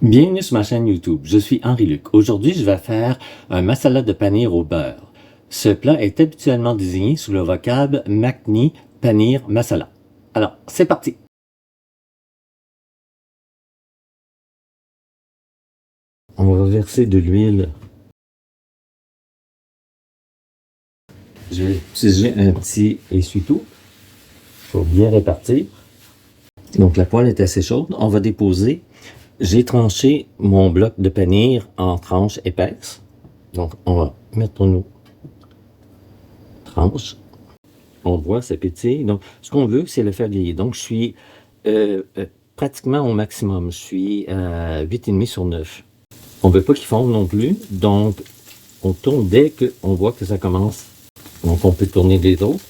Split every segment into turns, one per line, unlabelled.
Bienvenue sur ma chaîne YouTube, je suis Henri-Luc. Aujourd'hui, je vais faire un masala de paneer au beurre. Ce plat est habituellement désigné sous le vocable Makhni Paneer Masala. Alors, c'est parti! On va verser de l'huile. Je vais utiliser un petit essuie-tout pour bien répartir. Donc la poêle est assez chaude. On va déposer. J'ai tranché mon bloc de paneer en tranches épaisses. Donc on va mettre nos tranches. On voit, ça pétille. Donc ce qu'on veut, c'est le faire griller. Donc je suis pratiquement au maximum. Je suis à 8,5 sur 9. On ne veut pas qu'il fonde non plus. Donc on tourne dès qu'on voit que ça commence. Donc on peut tourner les autres.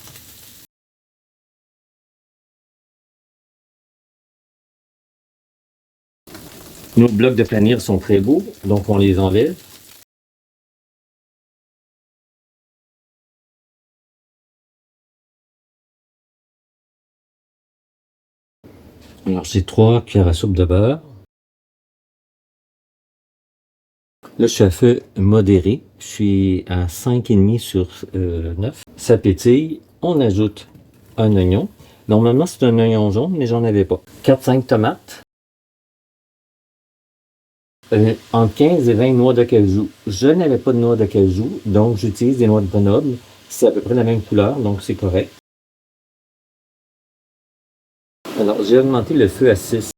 Nos blocs de paneer sont très beaux, donc on les enlève. Alors j'ai 3 cuillères à soupe de beurre. Là je suis à feu modéré, je suis à 5,5 sur 9. Ça pétille, on ajoute un oignon. Normalement c'est un oignon jaune, mais j'en avais pas. 4-5 tomates. Entre 15 et 20 noix de cajou. Je n'avais pas de noix de cajou, donc j'utilise des noix de Grenoble. C'est à peu près la même couleur, donc c'est correct. Alors, j'ai augmenté le feu à 6.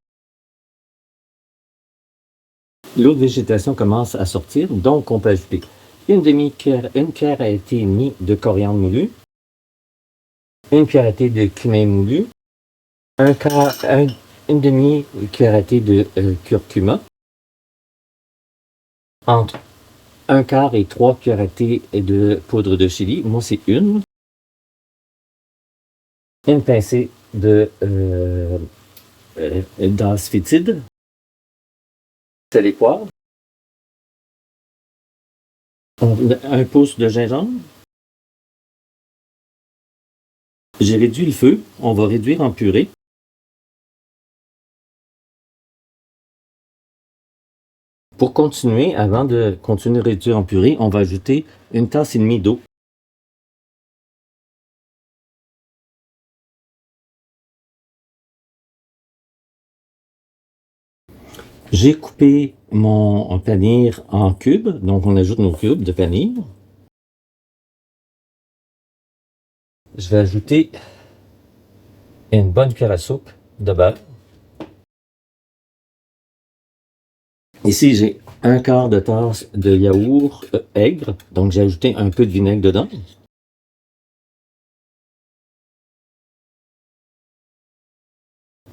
L'eau de végétation commence à sortir, donc on peut ajouter une cuillère à thé et demie de coriandre moulu, une cuillère à thé de cumin moulu, une demi-cuillère à thé de curcuma, entre un quart et 3 cuillères à thé de poudre de chili. Moi, c'est une pincée de d'ace fétide, sel et poivre, un pouce de gingembre. J'ai réduit le feu, on va réduire en purée. Pour continuer, avant de continuer à réduire en purée, on va ajouter une tasse et demie d'eau. J'ai coupé mon paneer en cubes, donc on ajoute nos cubes de paneer. Je vais ajouter une bonne cuillère à soupe de beurre. Ici, j'ai un quart de tasse de yaourt aigre, donc j'ai ajouté un peu de vinaigre dedans.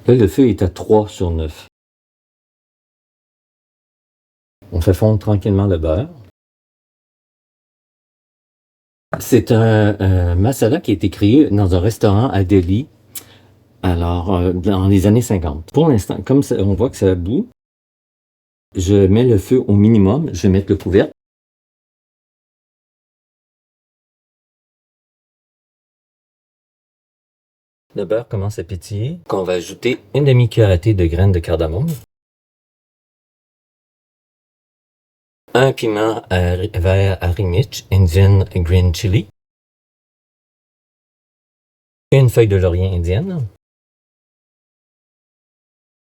Là, le feu est à 3 sur 9. On fait fondre tranquillement le beurre. C'est un masala qui a été créé dans un restaurant à Delhi, alors dans les années 50. Pour l'instant, comme ça, on voit que ça bout, je mets le feu au minimum, je vais mettre le couvercle. Le beurre commence à pétiller. On va ajouter une demi-cuillère à thé de graines de cardamome. Un piment vert Harimich Indian Green Chili. Une feuille de laurier indienne.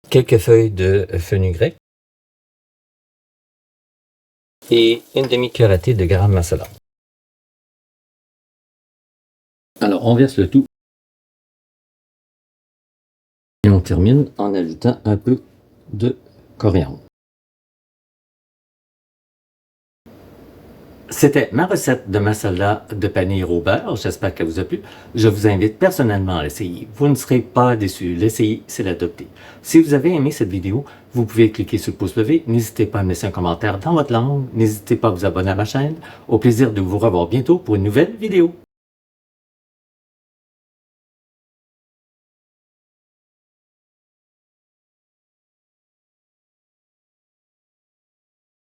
Quelques feuilles de fenugrec. Et une demi-cuillère à thé de garam masala. Alors, on verse le tout. Et on termine en ajoutant un peu de coriandre. C'était ma recette de masala de paneer au beurre. J'espère qu'elle vous a plu. Je vous invite personnellement à l'essayer. Vous ne serez pas déçus. L'essayer, c'est l'adopter. Si vous avez aimé cette vidéo, vous pouvez cliquer sur le pouce levé. N'hésitez pas à me laisser un commentaire dans votre langue. N'hésitez pas à vous abonner à ma chaîne. Au plaisir de vous revoir bientôt pour une nouvelle vidéo.